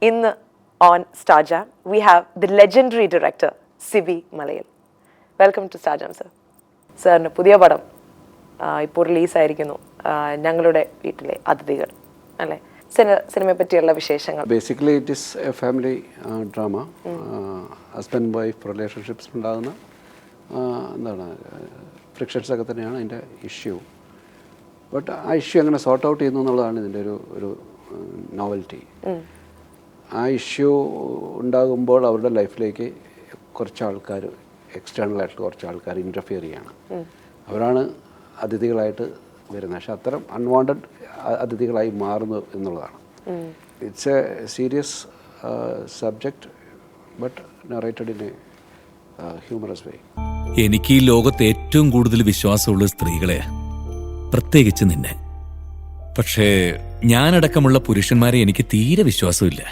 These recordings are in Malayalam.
ഇന്ന് on Star Jam, we have the legendary director, Sibi Malayal. Welcome to Star Jam, sir. സാറിന് പുതിയ പടം ഇപ്പോൾ റിലീസായിരിക്കുന്നു, ഞങ്ങളുടെ വീട്ടിലെ അതിഥികൾ അല്ലേ? സിനിമയെ പറ്റിയുള്ള വിശേഷങ്ങൾ. Basically it is A family drama. Husband wife relationships ഉണ്ടാകുന്ന എന്താണ് ഫ്രിക്ഷൻസൊക്കെ തന്നെയാണ് അതിൻ്റെ ഇഷ്യൂ. ബട്ട് ആ ഇഷ്യൂ എങ്ങനെ സോർട്ട് ഔട്ട് ചെയ്യുന്നു എന്നുള്ളതാണ് ഇതിൻ്റെ ഒരു നോവൽറ്റി. ആ ഇഷ്യൂ ഉണ്ടാകുമ്പോൾ അവരുടെ ലൈഫിലേക്ക് കുറച്ച് ആൾക്കാർ, എക്സ്റ്റേണലായിട്ട് കുറച്ച് ആൾക്കാർ ഇൻ്റർഫിയർ ചെയ്യാണ്. അവരാണ് അതിഥികളായിട്ട് വരുന്നത്. പക്ഷെ അത്തരം അൺവാണ്ടഡ് അതിഥികളായി മാറുന്നു എന്നുള്ളതാണ്. It's a serious subject but narrated in a humorous way. എനിക്ക് ഈ ലോകത്ത് ഏറ്റവും കൂടുതൽ വിശ്വാസമുള്ള സ്ത്രീകളെ, പ്രത്യേകിച്ച് നിന്നെ. പക്ഷേ ഞാനടക്കമുള്ള പുരുഷന്മാരെ എനിക്ക് തീരെ വിശ്വാസമില്ല.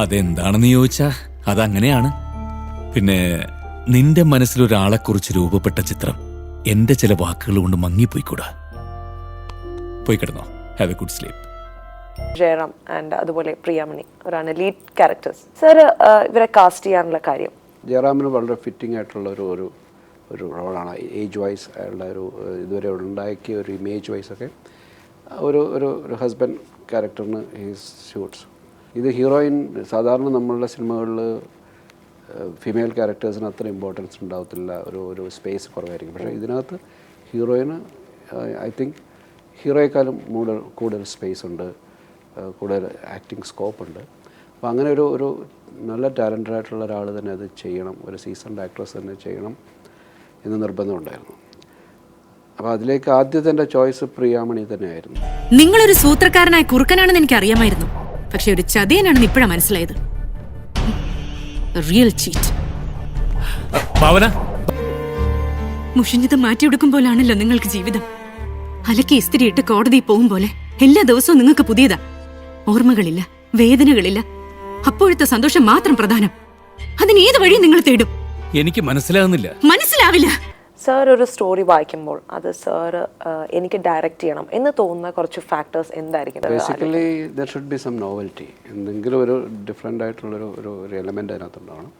അതെന്താണെന്ന് ചോദിച്ചാ അതങ്ങനെയാണ്. പിന്നെ നിന്റെ മനസ്സിലൊരാളെക്കുറിച്ച് രൂപപ്പെട്ട ചിത്രം എന്റെ ചില വാക്കുകൾ കൊണ്ട് മങ്ങിപ്പോയിക്കൂടാ. പോയി കിടന്നോ. Have a good sleep. Jayaram and അതുപോലെ പ്രിയാമണി അവരാണ് ലീഡ് ക്യാരക്ടേഴ്സ്. സർ, ഇവരെ കാസ്റ്റ് ചെയ്യാനുള്ള കാര്യം? ജയറാമിന് വളരെ ഫിറ്റിംഗ് ആയിട്ടുള്ള ഒരു റോളാണ്. ഏജ് വൈസ് അയാളുടെ ഇതുവരെ ഉണ്ടാക്കിയ ഒരു ഇമേജ് വൈസൊക്കെ ഒരു ഹസ്ബൻഡ് ക്യാരക്ടറിന് ഹീസ് സ്യൂട്ട്സ്. ഇത് ഹീറോയിൻ സാധാരണ നമ്മളുടെ സിനിമകളിൽ ഫീമെയിൽ ക്യാരക്ടേഴ്സിന് അത്ര ഇമ്പോർട്ടൻസ് ഉണ്ടാകത്തില്ല, ഒരു സ്പേസ് കുറവായിരിക്കും. പക്ഷേ ഇതിനകത്ത് ഹീറോയിന് ഐ തിങ്ക് ഹീറോയെക്കാളും കൂടുതൽ സ്പേസ് ഉണ്ട്, കൂടുതൽ ആക്ടിങ് സ്കോപ്പ് ഉണ്ട്. അപ്പോൾ അങ്ങനെ ഒരു നല്ല ടാലൻറ്റഡ് ആയിട്ടുള്ള ഒരാൾ തന്നെ അത് ചെയ്യണം, ഒരു സീസൺഡ് ആക്ട്രസ് തന്നെ ചെയ്യണം എന്ന് നിർബന്ധമുണ്ടായിരുന്നു. അപ്പോൾ അതിലേക്ക് ആദ്യത്തെ എൻ്റെ ചോയ്സ് പ്രിയാമണി തന്നെയായിരുന്നു. നിങ്ങളൊരു സൂത്രക്കാരനായ കുറുക്കനാണെന്ന് എനിക്ക് അറിയാമായിരുന്നു. പക്ഷെ ഒരു ചതിയനാണെന്ന് ഇപ്പോഴാണ് മനസ്സിലായത്. Real cheat. മുഷിഞ്ഞത് മാറ്റിയെടുക്കും പോലാണല്ലോ നിങ്ങൾക്ക് ജീവിതം. അലക്കി ഇസ്തിരിയിട്ട് കോടതിയിൽ പോകും പോലെ എല്ലാ ദിവസവും നിങ്ങൾക്ക് പുതിയതാ. ഓർമ്മകളില്ല, വേദനകളില്ല. അപ്പോഴത്തെ സന്തോഷം മാത്രം പ്രധാനം. അതിന് ഏത് വഴി നിങ്ങൾ തേടും? എനിക്ക് മനസ്സിലാകുന്നില്ല. മനസ്സിലാവില്ല. സാർ ഒരു സ്റ്റോറി വായിക്കുമ്പോൾ അത് സാർ എനിക്ക് ഡയറക്റ്റ് ചെയ്യണം എന്ന് തോന്നുന്ന കുറച്ച് ഫാക്ടേഴ്സ് എന്തായിരിക്കും? Basically there should be some novelty. എന്തെങ്കിലും ഒരു ഡിഫറെൻ്റ് ആയിട്ടുള്ളൊരു എലമെൻ്റ് അതിനകത്തുണ്ടാവണം.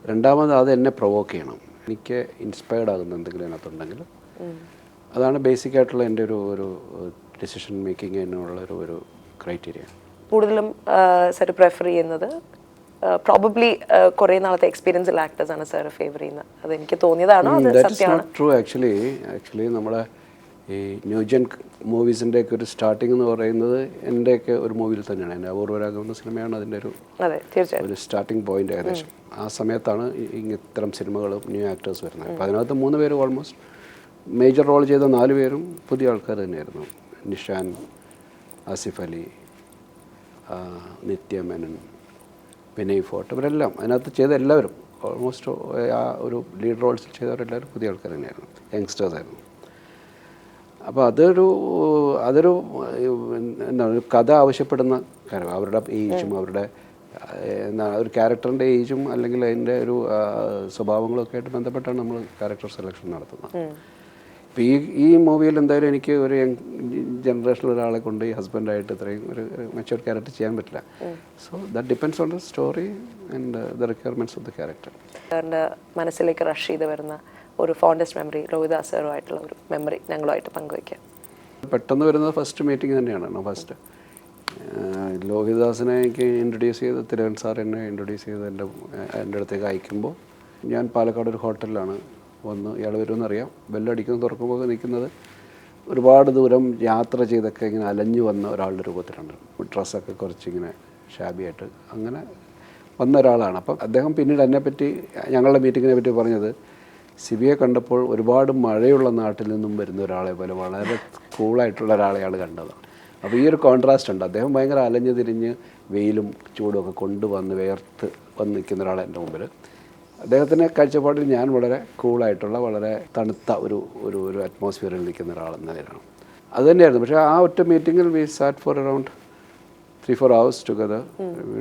രണ്ടാമത് അത് എന്നെ പ്രൊവോക്ക് ചെയ്യണം. എനിക്ക് ഇൻസ്പയർഡ് ആകുന്ന എന്തെങ്കിലും അതിനകത്തുണ്ടെങ്കിൽ അതാണ് ബേസിക് ആയിട്ടുള്ള എൻ്റെ ഒരു ഡിസിഷൻ മേക്കിങ്ങിനുള്ള ഒരു ക്രൈറ്റീരിയ. കൂടുതലും സാർ പ്രിഫർ ചെയ്യുന്നത് പ്രോബബ്ലി കുറേ നാളത്തെ എക്സ്പീരിയൻസ് ഉള്ള ആക്ടേഴ്സ് ആണ് സാർ ഫേവർ ചെയ്യുന്നത്. അത് എനിക്ക് തോന്നിയതാണോ? അത് സത്യമാണ്? ട്രൂ. ആക്ച്വലി നമ്മുടെ ഈ ന്യൂജൻ മൂവീസിൻ്റെ ഒക്കെ ഒരു സ്റ്റാർട്ടിംഗ് എന്ന് പറയുന്നത് എൻ്റെയൊക്കെ ഒരു മൂവിയിൽ തന്നെയാണ്. എൻ്റെ അപൂർവരാഗം എന്ന സിനിമയാണ് അതിൻ്റെ ഒരു സ്റ്റാർട്ടിംഗ് പോയിന്റ്. ഏകദേശം ആ സമയത്താണ് ഇത്തരം സിനിമകളും ന്യൂ ആക്ടേഴ്സ് വരുന്നത്. അപ്പോൾ അതിനകത്ത് 3 പേര് ഓൾമോസ്റ്റ് മേജർ റോൾ ചെയ്ത 4 പേരും പുതിയ ആൾക്കാർ തന്നെയായിരുന്നു. നിഷാൻ, ആസിഫ് അലി, നിത്യ മേനൻ, വിനയ് ഫോർട്ട്, ഇവരെല്ലാം അതിനകത്ത് ചെയ്ത എല്ലാവരും ഓൾമോസ്റ്റ് ആ ഒരു ലീഡ് റോൾസിൽ ചെയ്തവരെല്ലാവരും പുതിയ ആൾക്കാർ തന്നെയായിരുന്നു, യങ്സ്റ്റേഴ്സ് ആയിരുന്നു. അപ്പോൾ അതൊരു എന്താ ഒരു കഥ ആവശ്യപ്പെടുന്ന കാര്യം. അവരുടെ ഏജും അവരുടെ ഒരു ക്യാരക്ടറിൻ്റെ ഏജും അല്ലെങ്കിൽ അതിൻ്റെ ഒരു സ്വഭാവങ്ങളൊക്കെ ആയിട്ട് ബന്ധപ്പെട്ടാണ് നമ്മൾ ക്യാരക്ടർ സെലക്ഷൻ നടത്തുന്നത്. ഇപ്പോൾ ഈ മൂവിയിൽ എന്തായാലും എനിക്ക് ഒരു യങ് ജനറേഷനിൽ ഒരാളെ കൊണ്ട് ഈ ഹസ്ബൻഡായിട്ട് ഇത്രയും ഒരു മെച്യൂർ ക്യാരക്ടർ ചെയ്യാൻ പറ്റില്ല. So that depends on the story and the requirements of the character. സാറിൻ്റെ മനസ്സിലേക്ക് റഷ് ചെയ്ത് വരുന്ന ഒരു ഫോണ്ടസ്റ്റ് മെമ്മറി, ലോഹിതാസ് സാറുമായിട്ടുള്ള ഒരു മെമ്മറി ഞങ്ങളുമായിട്ട് പങ്കുവയ്ക്കാം. പെട്ടെന്ന് വരുന്നത് ഫസ്റ്റ് മീറ്റിംഗ് തന്നെയാണ്. ഫസ്റ്റ് ലോഹിതാസിനെ എനിക്ക് ഇൻട്രൊഡ്യൂസ് ചെയ്ത് തിലകൻ സാർ എന്നെ ഇൻട്രൊഡ്യൂസ് ചെയ്ത് എൻ്റെ അടുത്തേക്ക് അയക്കുമ്പോൾ ഞാൻ പാലക്കാട് ഒരു ഹോട്ടലിലാണ് വന്ന് ഇയാൾ വരുമെന്നറിയാം. ബെല്ലടിക്കുന്നത് തുറക്കുമ്പോൾ നിൽക്കുന്നത് ഒരുപാട് ദൂരം യാത്ര ചെയ്തൊക്കെ ഇങ്ങനെ അലഞ്ഞു വന്ന ഒരാളുടെ രൂപത്തിലുണ്ട്. ഡ്രസ്സൊക്കെ കുറച്ചിങ്ങനെ ഷാബിയായിട്ട് അങ്ങനെ വന്ന ഒരാളാണ്. അപ്പം അദ്ദേഹം പിന്നീട് എന്നെപ്പറ്റി, ഞങ്ങളുടെ മീറ്റിങ്ങിനെ പറ്റി പറഞ്ഞത്, സിബിയെ കണ്ടപ്പോൾ ഒരുപാട് മഴയുള്ള നാട്ടിൽ നിന്നും വരുന്ന ഒരാളെ പോലെ വളരെ കൂളായിട്ടുള്ള ഒരാളെയാണ് കണ്ടത്. അപ്പോൾ ഈ ഒരു കോൺട്രാസ്റ്റ് ഉണ്ട്. അദ്ദേഹം ഭയങ്കര അലഞ്ഞു തിരിഞ്ഞ് വെയിലും ചൂടുമൊക്കെ കൊണ്ടുവന്ന് വേർത്ത് വന്ന് നിൽക്കുന്ന ഒരാളെ എൻ്റെ മുമ്പിൽ. അദ്ദേഹത്തിൻ്റെ കാഴ്ചപ്പാടിൽ ഞാൻ വളരെ കൂളായിട്ടുള്ള വളരെ തണുത്ത ഒരു അറ്റ്മോസ്ഫിയറിൽ നിൽക്കുന്ന ഒരാളെന്ന നിലയിലാണ്. അതുതന്നെയായിരുന്നു. പക്ഷേ ആ ഒറ്റ മീറ്റിങ്ങിൽ we sat for around 3-4 hours together.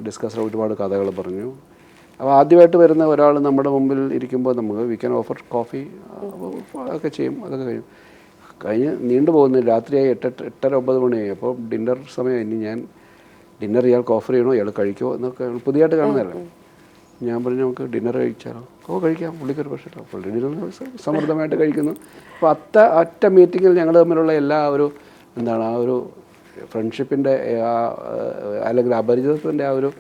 Discuss ഒരുപാട് കഥകൾ പറഞ്ഞു. അപ്പോൾ ആദ്യമായിട്ട് വരുന്ന ഒരാൾ നമ്മുടെ മുമ്പിൽ ഇരിക്കുമ്പോൾ നമുക്ക് വി ക്യാൻ ഓഫർ കോഫി അതൊക്കെ ചെയ്യും. അതൊക്കെ കഴിഞ്ഞ് നീണ്ടു പോകുന്നു. രാത്രിയായി 8-9 മണിയായി. അപ്പോൾ ഡിന്നർ സമയം. ഇനി ഞാൻ ഡിന്നർ ഇയാൾക്ക് ഓഫർ ചെയ്യണോ, ഇയാൾ കഴിക്കുമോ എന്നൊക്കെ പുതിയതായിട്ട് കാണുന്നതല്ലേ. ഞാൻ പറഞ്ഞു നമുക്ക് ഡിന്നർ കഴിച്ചാലോ, കഴിക്കാം, പുള്ളിക്കൊരു പ്രശ്നമില്ല, പുള്ളി ഡിന്നർ സമൃദ്ധമായിട്ട് കഴിക്കുന്നു. അപ്പോൾ ഒറ്റ മീറ്റിങ്ങിൽ ഞങ്ങൾ തമ്മിലുള്ള എല്ലാ ഒരു എന്താണ് ആ ഒരു ഫ്രണ്ട്ഷിപ്പിൻ്റെ അല്ലെങ്കിൽ അപരിചിതത്വത്തിൻ്റെ ആ ഒരു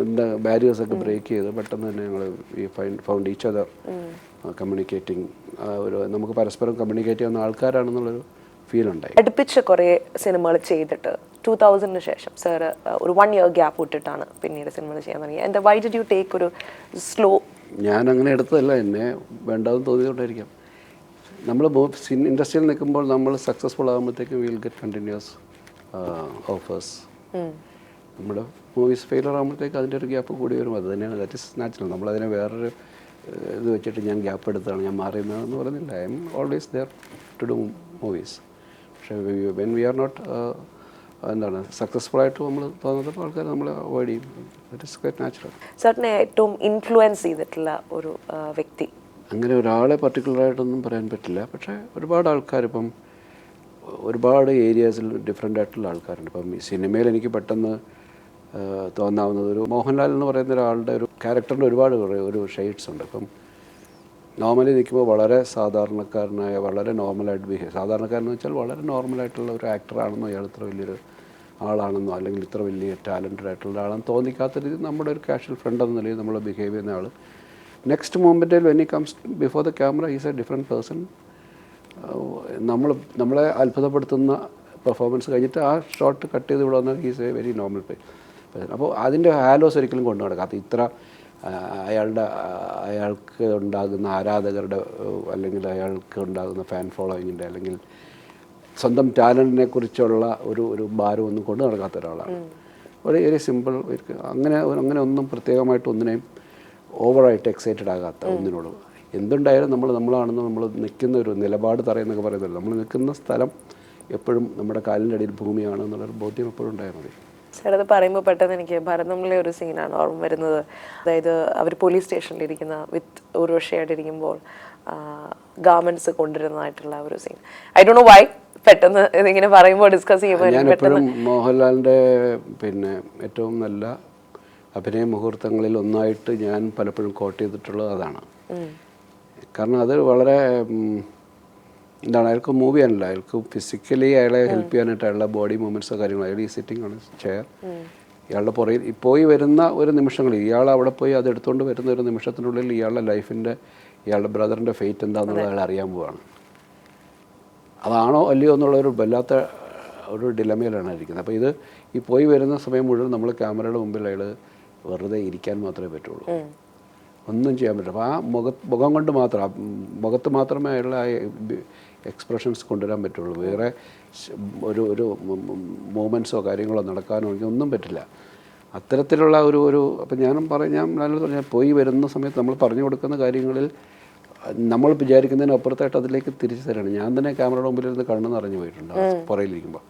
എന്താ ബാരിയേഴ്സൊക്കെ ബ്രേക്ക് ചെയ്ത് പെട്ടെന്ന് തന്നെ ഞങ്ങൾ ഫൗണ്ട് ഈച്ച് അതർ കമ്മ്യൂണിക്കേറ്റിംഗ്, ഒരു നമുക്ക് പരസ്പരം കമ്മ്യൂണിക്കേറ്റ് ചെയ്യുന്ന ആൾക്കാരാണെന്നുള്ളൊരു ഫീൽ ഉണ്ടായി. അടുപ്പിച്ച് കുറേ സിനിമകൾ ചെയ്തിട്ട് 2000-ന് ശേഷം സാർ ഒരു 1 year ഗ്യാപ്പ് ഇട്ടിട്ടാണ് പിന്നീട് സിനിമകൾ ചെയ്യാൻ തുടങ്ങിയത്. എന്താ, വൈ ഡിഡ് യു ടേക്ക് ഒരു സ്ലോ? ഞാൻ അങ്ങനെ എടുത്തതല്ല, എന്നെ വേണ്ടാതെന്ന് തോന്നിയതുകൊണ്ടായിരിക്കാം. നമ്മൾ ഇൻഡസ്ട്രിയിൽ നിൽക്കുമ്പോൾ നമ്മൾ സക്സസ്ഫുൾ ആകുമ്പോഴത്തേക്കും വിൽ ഗെറ്റ് കണ്ടിന്യൂസ് ഓഫേഴ്സ്. നമ്മുടെ മൂവീസ് ഫെയിലർ ആകുമ്പോഴത്തേക്ക് അതിൻ്റെ ഒരു ഗ്യാപ്പ് കൂടി വരും. അത് തന്നെയാണ്, ദാറ്റ് ഇസ് നാച്ചുറൽ. നമ്മളതിനെ വേറൊരു ഇത് വെച്ചിട്ട് ഞാൻ ഗ്യാപ്പ് എടുത്താണ്, ഞാൻ മാറിയെന്ന് പറയുന്നില്ല. I am always there to do movies. പക്ഷേ വെൻ വി ആർ നോട്ട് എന്താണ് സക്സസ്ഫുൾ ആയിട്ട് നമ്മൾ തോന്നുന്നപ്പോൾ ആൾക്കാർ നമ്മളെ അവോയ്ഡ് ചെയ്യും. That is quite natural. സാറിനെ ഏറ്റവും ഇൻഫ്ലുവൻസ് ചെയ്തിട്ടുള്ള ഒരു വ്യക്തി? അങ്ങനെ ഒരാളെ പർട്ടിക്കുലറായിട്ടൊന്നും പറയാൻ പറ്റില്ല. പക്ഷേ ഒരുപാട് ആൾക്കാർ ഇപ്പം ഒരുപാട് ഏരിയാസിൽ ഡിഫറെൻ്റ് ആയിട്ടുള്ള ആൾക്കാരുണ്ട്. ഇപ്പം ഈ സിനിമയിൽ എനിക്ക് പെട്ടെന്ന് തോന്നാവുന്നത് ഒരു മോഹൻലാൽ എന്ന് പറയുന്ന ഒരാളുടെ ഒരു ക്യാരക്ടറിൻ്റെ ഒരുപാട് ഒരു ഷെയ്ഡ്സ് ഉണ്ട്. ഇപ്പം നോർമലി നിൽക്കുമ്പോൾ വളരെ സാധാരണക്കാരനായ, വളരെ നോർമലായിട്ട് സാധാരണക്കാരെന്ന് വെച്ചാൽ വളരെ നോർമലായിട്ടുള്ള ഒരു ആക്ടറാണെന്നോ, അയാൾ ഇത്ര വലിയൊരു ആളാണെന്നോ അല്ലെങ്കിൽ ഇത്ര വലിയ ടാലൻറ്റഡ് ആയിട്ടുള്ള ആളാണെന്ന് തോന്നിക്കാത്ത രീതി നമ്മുടെ ഒരു കാഷ്വൽ ഫ്രണ്ട് എന്ന നിലയിൽ നമ്മൾ ബിഹേവ് ചെയ്യുന്ന ആൾ നെക്സ്റ്റ് മൊമെൻറ്റിൽ when he comes before the camera is a different person. നമ്മളെ അത്ഭുതപ്പെടുത്തുന്ന പെർഫോമൻസ് കഴിഞ്ഞിട്ട് ആ ഷോട്ട് കട്ട് ചെയ്ത് ഇവിടെ വന്നാൽ is A very normal person. അപ്പോൾ അതിൻ്റെ ഹാലോസ് ഒരിക്കലും കൊണ്ടു നടക്കാത്ത ഇത്ര അയാൾക്ക് ഉണ്ടാകുന്ന ആരാധകരുടെ അല്ലെങ്കിൽ അയാൾക്ക് ഉണ്ടാകുന്ന ഫാൻ ഫോളോയിങ്ങിൻ്റെ അല്ലെങ്കിൽ സ്വന്തം ടാലൻറ്റിനെ കുറിച്ചുള്ള ഒരു ഭാരമൊന്നും കൊണ്ടു നടക്കാത്ത ഒരാളാണ്. Very simple. അങ്ങനെ ഒന്നും പ്രത്യേകമായിട്ട് ഒന്നിനെയും ഓവറായിട്ട് എക്സൈറ്റഡ് ആകാത്ത ഒന്നിനോടും. എന്തുണ്ടായാലും നമ്മളാണെന്ന് നമ്മൾ നിൽക്കുന്ന ഒരു നിലപാട് തറയെന്നൊക്കെ പറയുന്നില്ല. നമ്മൾ നിൽക്കുന്ന സ്ഥലം എപ്പോഴും നമ്മുടെ കാലിൻ്റെ അടിയിൽ ഭൂമിയാണ് എന്നുള്ളൊരു ബോധ്യം എപ്പോഴും ഉണ്ടായാൽ മതി. സാർ അത് പറയുമ്പോൾ പെട്ടെന്ന് എനിക്ക് ഭരതമിലെ ഒരു സീനാണ് ഓർമ്മ വരുന്നത്. അതായത് അവർ പോലീസ് സ്റ്റേഷനിലിരിക്കുന്ന വിത്ത് ഉർവശിയായിട്ടിരിക്കുമ്പോൾ ഗാർമെന്റ്സ് കൊണ്ടുവരുന്നതായിട്ടുള്ള ഒരു scene. I don't know why പെട്ടെന്ന് ഇതിങ്ങനെ പറയുമ്പോൾ ഡിസ്കസ് ചെയ്യുമ്പോൾ ഞാൻ എപ്പോഴും മോഹൻലാലിൻ്റെ ഏറ്റവും നല്ല അഭിനയ മുഹൂർത്തങ്ങളിൽ ഒന്നായിട്ട് ഞാൻ പലപ്പോഴും കോട്ട് ചെയ്തിട്ടുള്ളത് അതാണ്. കാരണം അത് വളരെ എന്താണ്, അയാൾക്ക് മൂവ് ചെയ്യാനല്ല, അയാൾക്ക് ഫിസിക്കലി അയാളെ ഹെൽപ്പ് ചെയ്യാനായിട്ട് അയാളുടെ ബോഡി മൂവ്മെൻറ്റ്സോ കാര്യങ്ങളോ, അയാൾ ഈ സിറ്റിംഗ് ആണ് ചെയർ, ഇയാളുടെ പുറകിൽ പോയി വരുന്ന ഒരു നിമിഷങ്ങളിൽ ഇയാൾ അവിടെ പോയി അത് എടുത്തുകൊണ്ട് വരുന്ന ഒരു നിമിഷത്തിനുള്ളിൽ ഇയാളുടെ ലൈഫിൻ്റെ ഇയാളുടെ ബ്രദറിൻ്റെ ഫെയ്റ്റ് എന്താണെന്നുള്ളത് അയാൾ അറിയാൻ പോവാണ്. അതാണോ അല്ലയോ എന്നുള്ളൊരു വല്ലാത്ത ഒരു ഡിലമയിലാണ് ഇരിക്കുന്നത്. അപ്പോൾ ഇത് ഈ പോയി വരുന്ന സമയം മുഴുവൻ നമ്മൾ ക്യാമറയുടെ മുമ്പിൽ അയാൾ വെറുതെ ഇരിക്കാൻ മാത്രമേ പറ്റുള്ളൂ, ഒന്നും ചെയ്യാൻ പറ്റില്ല. അപ്പോൾ ആ മുഖം കൊണ്ട് മാത്രം, മുഖത്ത് മാത്രമേ അയാളുടെ ആ എക്സ്പ്രഷൻസ് കൊണ്ടുവരാൻ പറ്റുള്ളൂ. വേറെ ഒരു മൂമെൻറ്റ്സോ കാര്യങ്ങളോ നടക്കാനോ ഒന്നും പറ്റില്ല. അത്തരത്തിലുള്ള അപ്പം ഞാൻ പോയി വരുന്ന സമയത്ത് നമ്മൾ പറഞ്ഞു കൊടുക്കുന്ന കാര്യങ്ങളിൽ നമ്മൾ വിചാരിക്കുന്നതിനപ്പുറത്തായിട്ട് അതിലേക്ക് തിരിച്ചു തരാണ്. ഞാൻ തന്നെ ക്യാമറയുടെ മുമ്പിലിരുന്ന് കണ്ണ് നിറഞ്ഞു പോയിട്ടുണ്ട് പുറയിലിരിക്കുമ്പോൾ.